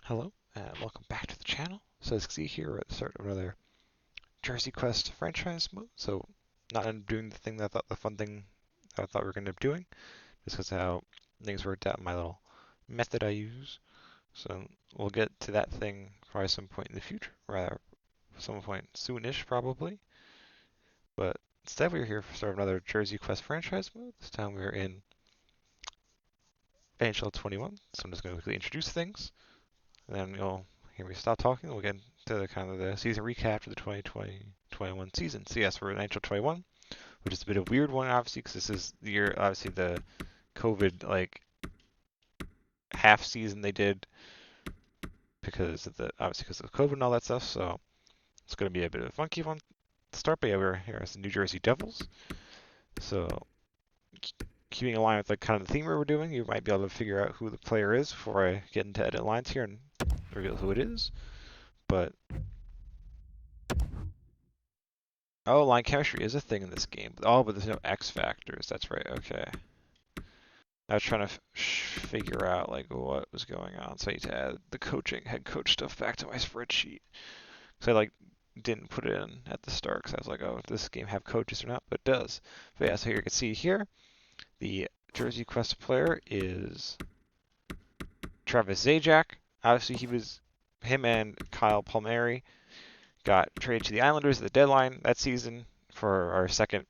Hello, and welcome back to the channel. So as you can see here, we're at the start of another Jersey Quest franchise mode. So not end up doing the thing that I thought the fun thing that I thought we were going to end up doing, just because how things worked out in my little method I use. So we'll get to that thing probably some point in the future, rather some point soonish probably. But instead we're here for sort of another Jersey Quest franchise mode. This time we're in NHL 21. So I'm just going to quickly introduce things. And then you'll hear me stop talking. We'll get into kind of the season recap for the 2020-21 season. So yes, we're in NHL 21, which is a bit of a weird one, obviously, because this is the year, obviously, the COVID, half season they did obviously because of COVID and all that stuff. So it's going to be a bit of a funky one to start. But yeah, we're here as the New Jersey Devils. So keeping in line with kind of the theme we're doing, you might be able to figure out who the player is before I get into edit lines here and reveal who it is. But oh, line chemistry is a thing in this game. Oh, but there's no X factors. That's right. Okay. I was trying to figure out what was going on, so I need to add the head coach stuff back to my spreadsheet. So I didn't put it in at the start because I was like, oh, does this game have coaches or not? But it does. But yeah, so here you can see here, the Jersey Quest player is Travis Zajac. Obviously, him and Kyle Palmieri got traded to the Islanders at the deadline that season for our second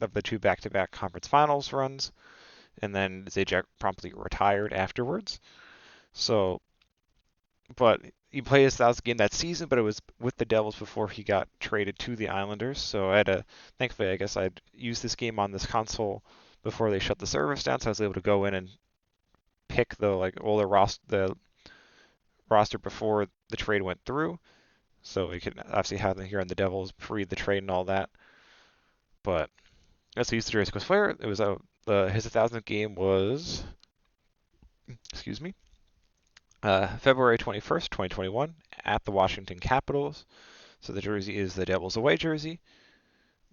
of the two back-to-back conference finals runs, and then Zajac promptly retired afterwards. So, but he played his 1,000th game that season, but it was with the Devils before he got traded to the Islanders. So thankfully, I guess I'd used this game on this console before they shut the service down, so I was able to go in and pick the roster before the trade went through. So we could obviously have them here on the Devils pre the trade and all that. But as he used the Jersey Quest player, it was his 1,000th game was, excuse me, February 21st, 2021, at the Washington Capitals. So the jersey is the Devils away jersey,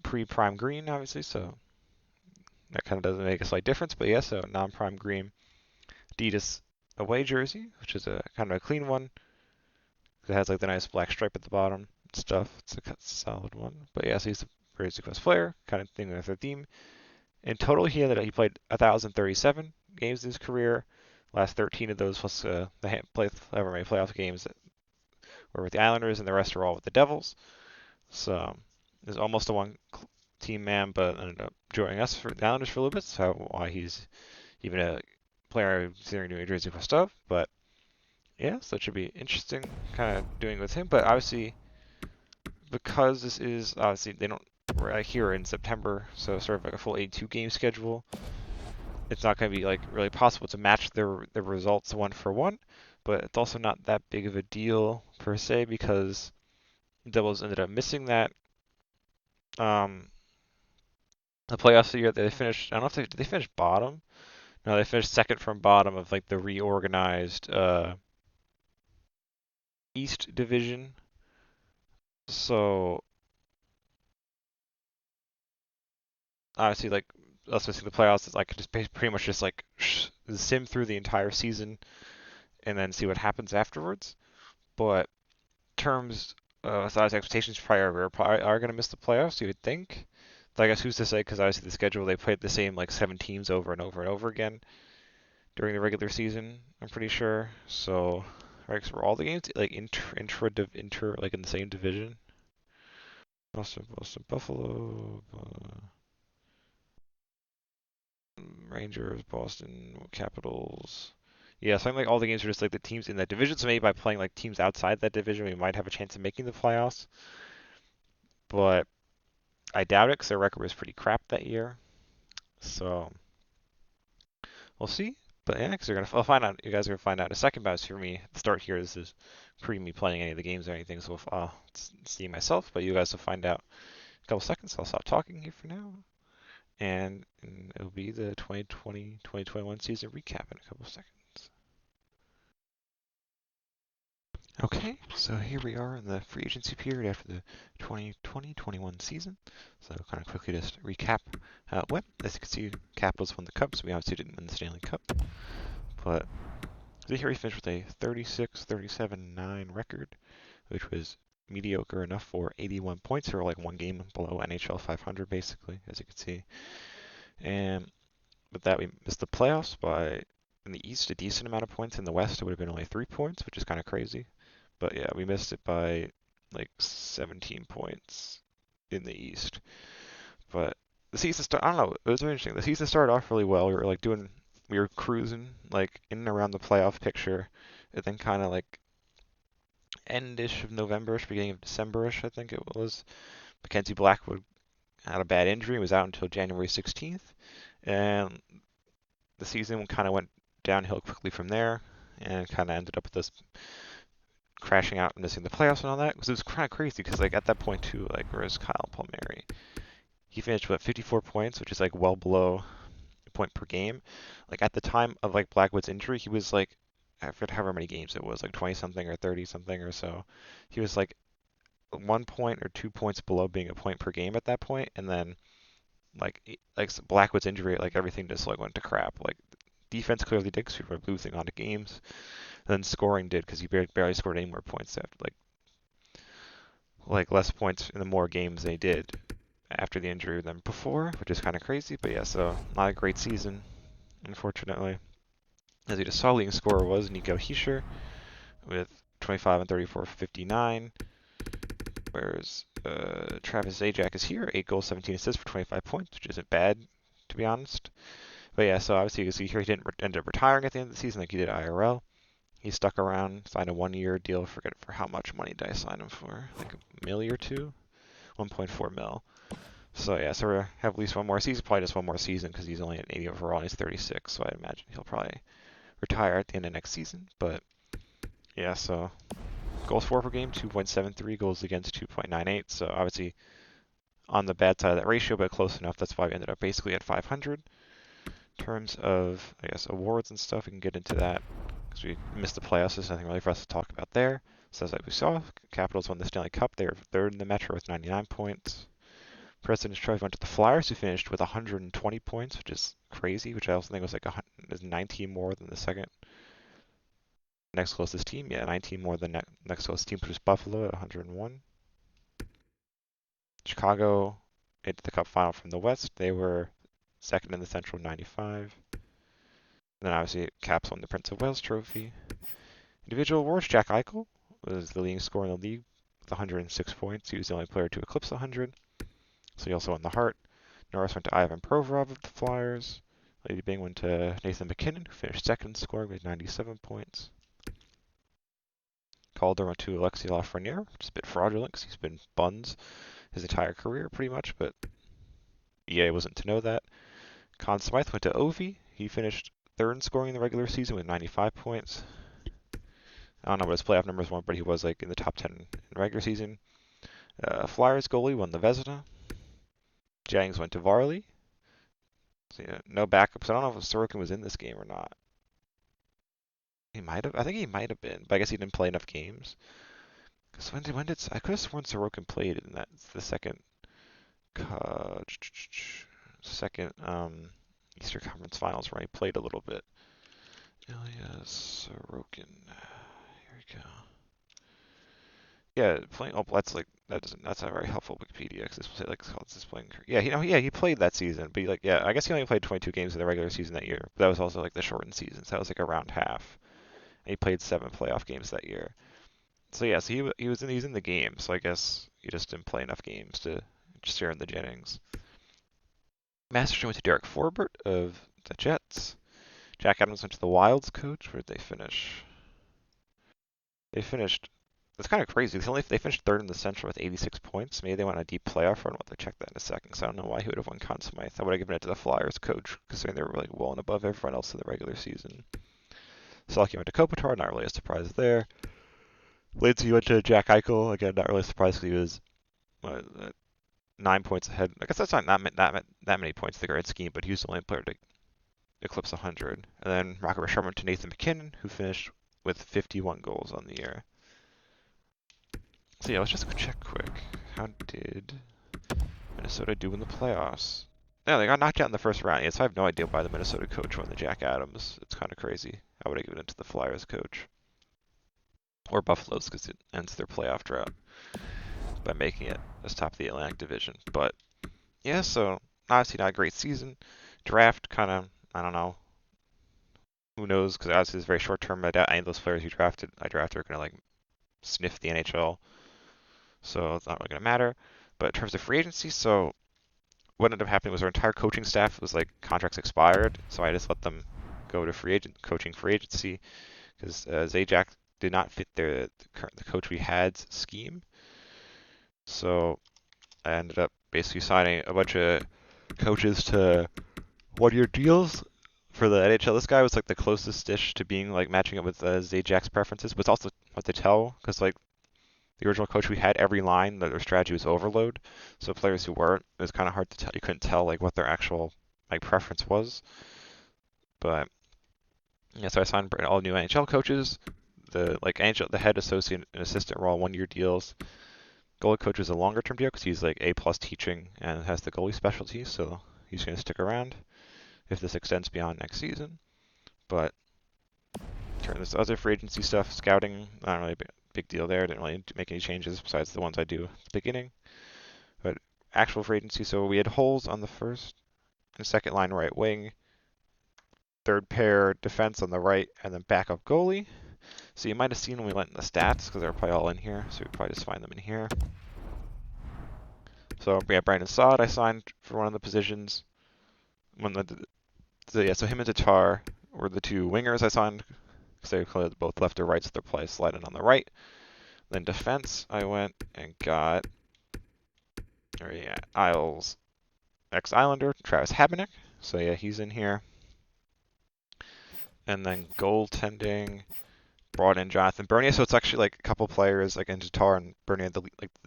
pre-prime green, obviously. So that kind of doesn't make a slight difference, but yeah, so non-prime green Adidas away jersey, which is a kind of a clean one. It has the nice black stripe at the bottom and stuff. It's a solid one. But yeah, so he's a Jersey Quest player, kind of thing with their theme. In total, he played 1,037 games in his career. Last 13 of those plus however many playoff games that were with the Islanders, and the rest are all with the Devils. So he's almost a one-team man, but ended up joining us for the Islanders for a little bit. So why he's even a player considering doing Jersey Quest stuff. But yeah, so it should be interesting kind of doing with him. But obviously, because this is obviously we're here in September, so sort of like a full 82 game schedule. It's not going to be really possible to match the results one for one, but it's also not that big of a deal per se because the Devils ended up missing that the playoffs year. They finished. I don't know if they finished bottom. No, they finished second from bottom of the reorganized East Division. So obviously, us missing the playoffs is just pretty much just sim through the entire season and then see what happens afterwards. But terms size expectations probably are going to miss the playoffs, you would think. But I guess who's to say? Because obviously the schedule they played the same 7 teams over and over and over again during the regular season. I'm pretty sure. So right, so were all the games inter in the same division? Boston, Buffalo, Rangers, Boston, Capitals. Yeah, so I think all the games are just the teams in that division. So maybe by playing teams outside that division, we might have a chance of making the playoffs. But I doubt it because their record was pretty crap that year. So we'll see. But yeah, because I'll find out. You guys are gonna find out in a second. But for me, the start here, this is pre me playing any of the games or anything. So I'll see myself. But you guys will find out in a couple seconds. I'll stop talking here for now. And it'll be the 2020-2021 season recap in a couple seconds. Okay, so here we are in the free agency period after the 2020-21 season. So kind of quickly just recap how it went. As you can see, Capitals won the Cup, so we obviously didn't win the Stanley Cup. But Here he finished with a 36-37-9 record, which was mediocre enough for 81 points, or like one game below NHL 500, basically, as you can see. And with that, we missed the playoffs by, in the East, a decent amount of points. In the West, it would have been only 3 points, which is kind of crazy. But yeah, we missed it by like 17 points in the East. But the season I don't know, it was very interesting. The season started off really well. We were cruising like in and around the playoff picture, and then kind of like endish of November-ish, beginning of December-ish, I think it was. Mackenzie Blackwood had a bad injury, was out until January 16th, and the season kind of went downhill quickly from there, and kind of ended up with us crashing out and missing the playoffs and all that. Because it was kind of crazy, because like at that point too, like whereas Kyle Palmieri, he finished with 54 points, which is like well below a point per game. Like at the time of like Blackwood's injury, he was like, I forget however many games it was, like 20 something or 30 something or so. He was like 1 point or 2 points below being a point per game at that point, and then like Blackwood's injury, like everything just like went to crap. Like defense clearly did because we were losing on the games. And then scoring did because he barely scored any more points after like less points in the more games they did after the injury than before, which is kind of crazy. But yeah, so not a great season, unfortunately. As you just saw, leading scorer was Nico Hischier with 25 and 34 for 59. Whereas Travis Zajac is here, 8 goals, 17 assists for 25 points, which isn't bad, to be honest. But yeah, so obviously you can see here he didn't end up retiring at the end of the season like he did IRL. He stuck around, signed a 1-year deal. Forget for how much money did I sign him for? Like a million or two? 1.4 mil. So yeah, so we have at least one more season, probably just one more season because he's only at 80 overall and he's 36. So I imagine he'll probably retire at the end of next season. But yeah, so goals for per game, 2.73, goals against 2.98. So obviously on the bad side of that ratio, but close enough. That's why we ended up basically at 500. In terms of, I guess, awards and stuff, we can get into that because we missed the playoffs. There's nothing really for us to talk about there. So as like we saw, Capitals won the Stanley Cup. They were third in the Metro with 99 points. President's Trophy went to the Flyers, who finished with 120 points, which is crazy. Which I also think was like 19 more than the second next closest team. Yeah, 19 more than next closest team, which was Buffalo at 101. Chicago into the Cup final from the West. They were second in the Central, 95. And then obviously Caps won the Prince of Wales Trophy. Individual awards, Jack Eichel was the leading scorer in the league with 106 points. He was the only player to eclipse 100. So he also won the Hart. Norris went to Ivan Provorov of the Flyers. Lady Byng went to Nathan MacKinnon, who finished second scoring with 97 points. Calder went to Alexis Lafreniere, which is a bit fraudulent because he's been buns his entire career pretty much, but EA wasn't to know that. Conn Smythe went to Ovi. He finished third in scoring in the regular season with 95 points. I don't know what his playoff numbers were, but he was like in the top 10 in regular season. Flyers goalie won the Vezina. Jennings went to Varley. So, yeah, no backups. I don't know if Sorokin was in this game or not. He might have. I think he might have been, but I guess he didn't play enough games. Because when did I could have sworn Sorokin played in that the second Eastern Conference Finals where he played a little bit. Ilya Sorokin. Here we go. Yeah, playing. Oh, that's like that doesn't. That's not very helpful. Wikipedia because it's like it's displaying. Yeah, he played that season, but like yeah, I guess he only played 22 games in the regular season that year. But that was also like the shortened season, so that was like around half. And he played 7 playoff games that year. So yeah, so he's in the game. So I guess he just didn't play enough games to just share in the Jennings. Masterson went to Derek Forbort of the Jets. Jack Adams went to the Wilds coach. Where did they finish? They finished. That's kind of crazy. They finished third in the Central with 86 points. Maybe they went on a deep playoff run. We'll check that in a second. So I don't know why he would have won Conn Smythe. I would have given it to the Flyers coach, considering they were really well and above everyone else in the regular season. Selke went to Kopitar. Not really a surprise there. Lindsay went to Jack Eichel. Again, not really surprised because he was 9 points ahead. I guess that's not that many points in the grand scheme, but he was the only player to eclipse 100. And then Rocket Richard went to Nathan MacKinnon, who finished with 51 goals on the year. So yeah, let's just check quick. How did Minnesota do in the playoffs? Yeah, they got knocked out in the first round. Yes, I have no idea why the Minnesota coach won the Jack Adams. It's kind of crazy. I would have given it to the Flyers coach. Or Buffalo's because it ends their playoff drought by making it as top of the Atlantic Division. But yeah, so obviously not a great season. Draft kind of, I don't know. Who knows? Because obviously it's very short term. I doubt any of those players I drafted are going to like sniff the NHL. So it's not really going to matter. But in terms of free agency, so what ended up happening was our entire coaching staff was like contracts expired. So I just let them go to coaching free agency because Zajac did not fit the coach we had's scheme. So I ended up basically signing a bunch of coaches to 1-year deals for the NHL. This guy was like the closest dish to being like matching up with Zajac's preferences, but it's also hard to tell because like the original coach we had every line that their strategy was overload. So players who weren't, it was kind of hard to tell. You couldn't tell like what their actual like preference was. But yeah, so I signed all new NHL coaches. The head associate and assistant were all 1-year deals. Goalie coach is a longer term deal because he's like A plus teaching and has the goalie specialty, so he's going to stick around if this extends beyond next season. But turn this other free agency stuff, scouting, not really a big deal there. Didn't really make any changes besides the ones I do at the beginning. But actual free agency, so we had holes on the first and second line right wing, third pair defense on the right, and then backup goalie. So you might have seen when we went in the stats, because they're probably all in here, so we probably just find them in here. So we have Brandon Saad I signed for one of the positions. So him and Tatar were the two wingers I signed, because they played both left or right, so they're probably sliding on the right. Then defense, I went and got Isles ex-Islander, Travis Zajac. So yeah, he's in here. And then goaltending, brought in Jonathan Bernier. So it's actually like a couple players like in Tatar and Bernier. The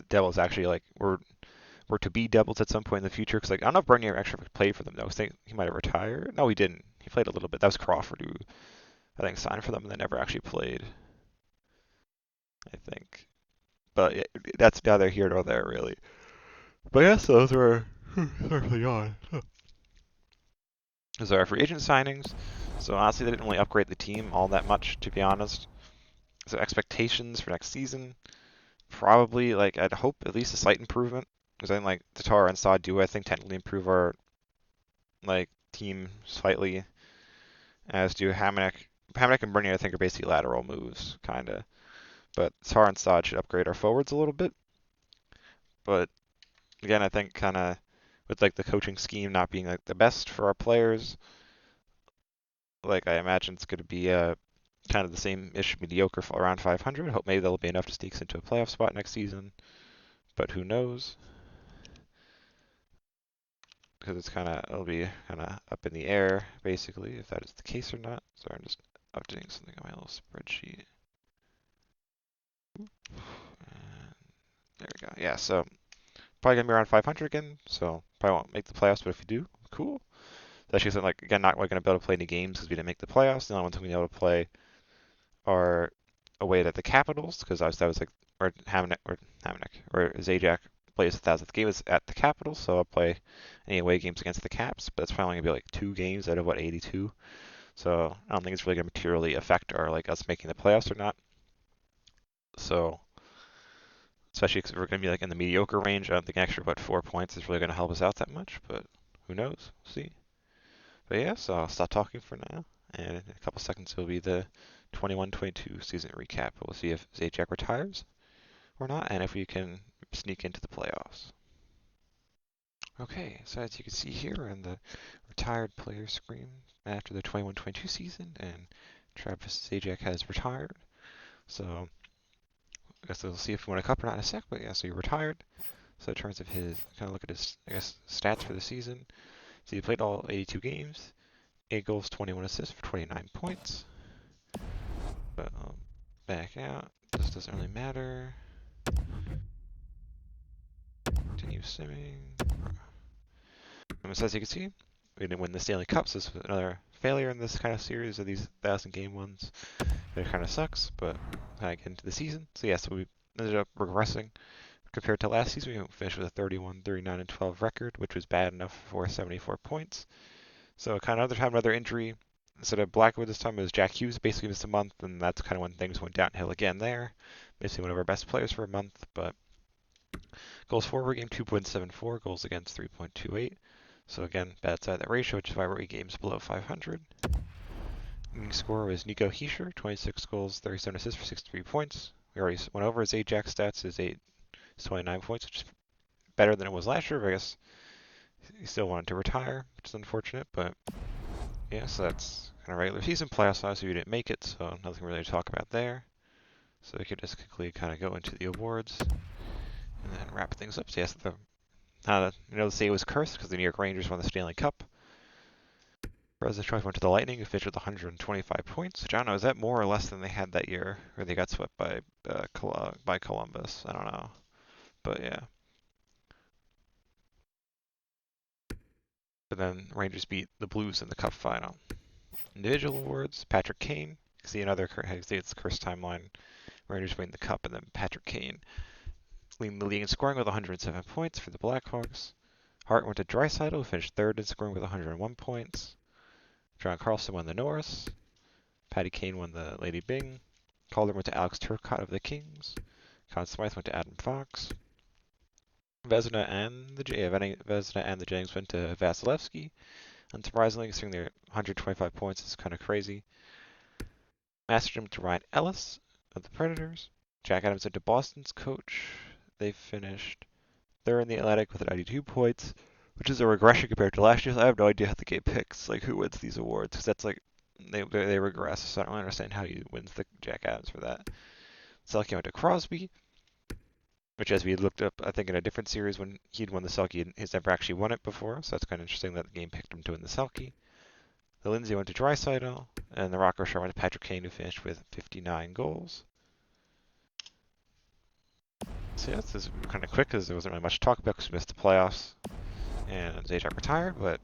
Devils actually like were to be Devils at some point in the future. Because like I don't know if Bernier actually played for them though. I think he might have retired. No, he didn't. He played a little bit. That was Crawford who I think signed for them and then never actually played. I think. But yeah, that's neither here nor there really. But yes, those were really on. Those are our free agent signings. So honestly, they didn't really upgrade the team all that much, to be honest. So expectations for next season, probably like I'd hope at least a slight improvement. Because I think like Tatar and Saad do I think technically improve our like team slightly, as do Hamonic. Hamonic and Bernier I think are basically lateral moves, kinda. But Tatar and Saad should upgrade our forwards a little bit. But again, I think kind of with like the coaching scheme not being like the best for our players, like I imagine it's going to be kind of the same-ish mediocre around 500. Hope maybe that'll be enough to sneak us into a playoff spot next season, but who knows? Because it'll be kind of up in the air basically if that is the case or not. Sorry, I'm just updating something on my little spreadsheet. And there we go. Yeah, so probably gonna be around 500 again. So probably won't make the playoffs, but if we do, cool. It's actually something like again not really gonna be able to play any games because we didn't make the playoffs. The only ones we're gonna be able to play are away at the Capitals because that was like or Hamonic or Zajac plays the 1000th game is at the Capitals, so I'll play any away games against the Caps, but that's probably gonna be like 2 games out of 82. So I don't think it's really gonna materially affect our like us making the playoffs or not. So especially because we're gonna be like in the mediocre range, I don't think extra 4 points is really gonna help us out that much, but who knows? We'll see. But yeah, so I'll stop talking for now, and in a couple seconds will be the 21-22 season recap. We'll see if Zajac retires or not, and if we can sneak into the playoffs. Okay, so as you can see here on the retired player screen after the 21-22 season, and Travis Zajac has retired. So I guess we'll see if we win a cup or not in a sec, but yeah, so he retired. So in terms of his, kind of look at his, I guess, stats for the season. So he played all 82 games, 8 goals, 21 assists for 29 points. But back out. This doesn't really matter. Continue simming. So as you can see, we didn't win the Stanley Cup, so this was another failure in this kind of series of these 1,000-game ones. It kind of sucks, but I get into the season. So yeah, so we ended up regressing compared to last season, we finished with a 31, 39, and 12 record, which was bad enough for 74 points. So kind of another injury. Instead of Blackwood this time, it was Jack Hughes basically missed a month, and that's kind of when things went downhill again there. Basically one of our best players for a month, but goals for per game 2.74, goals against 3.28. So again, bad side of that ratio, which is why we're 8 games below 500. Leading scorer was Nico Hischier, 26 goals, 37 assists for 63 points. We already went over his Zajac stats. His 29 points, which is better than it was last year, but I guess he still wanted to retire, which is unfortunate, but yeah, so that's kind of regular season. Playoffs, obviously we didn't make it, so nothing really to talk about there. So we could just quickly kind of go into the awards and then wrap things up. So yes, they say it was cursed because the New York Rangers won the Stanley Cup. President's Trophy went to the Lightning, who finished with 125 points. Which I don't know, is that more or less than they had that year, where they got swept by Columbus? I don't know, but yeah. But then Rangers beat the Blues in the Cup final. Individual awards: Patrick Kane. See another it's cursed timeline. Rangers win the Cup, and then Patrick Kane leading the league in scoring with 107 points for the Blackhawks. Hart went to Draisaitl, who finished third in scoring with 101 points. John Carlson won the Norris. Patty Kane won the Lady Byng. Calder went to Alex Turcotte of the Kings. Conn Smythe went to Adam Fox. Vezina and the Jennings went to Vasilevsky. Unsurprisingly, considering their 125 points is kind of crazy. Masterton went to Ryan Ellis of the Predators. Jack Adams went to Boston's coach. They finished third in the Atlantic with 92 points, which is a regression compared to last year. So I have no idea how the game picks like who wins these awards, because that's like they regress. So I don't understand how he wins the Jack Adams for that. Selke went to Crosby, which, as we looked up, I think in a different series when he'd won the Selke, he's never actually won it before. So that's kind of interesting that the game picked him to win the Selke. The Lindsay went to Draisaitl, and the Rock Rochard went to Patrick Kane, who finished with 59 goals. So yeah, this is kind of quick because there wasn't really much to talk about because we missed the playoffs and Zajac retired, but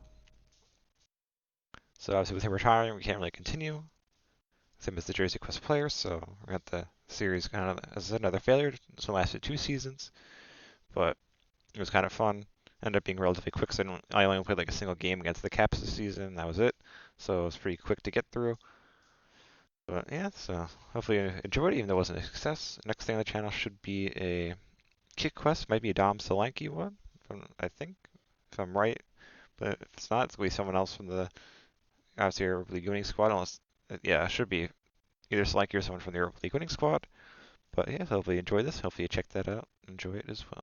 so obviously with him retiring, we can't really continue. Same as the Jersey Quest players, so we got the series kind of as another failure. This one lasted 2 seasons, but it was kind of fun. Ended up being relatively quick, so I only played like a single game against the Caps this season. That was it, so it was pretty quick to get through. But yeah, so hopefully you enjoyed it, even though it wasn't a success. Next thing on the channel should be a kick quest, might be a Dom Solanke one, I think, if I'm right. But if it's not, it's going to be someone else from the, obviously, Europa League winning squad, unless, yeah, it should be either Solanke or someone from the Europa League winning squad. But yeah, hopefully you enjoy this. Hopefully you check that out. Enjoy it as well.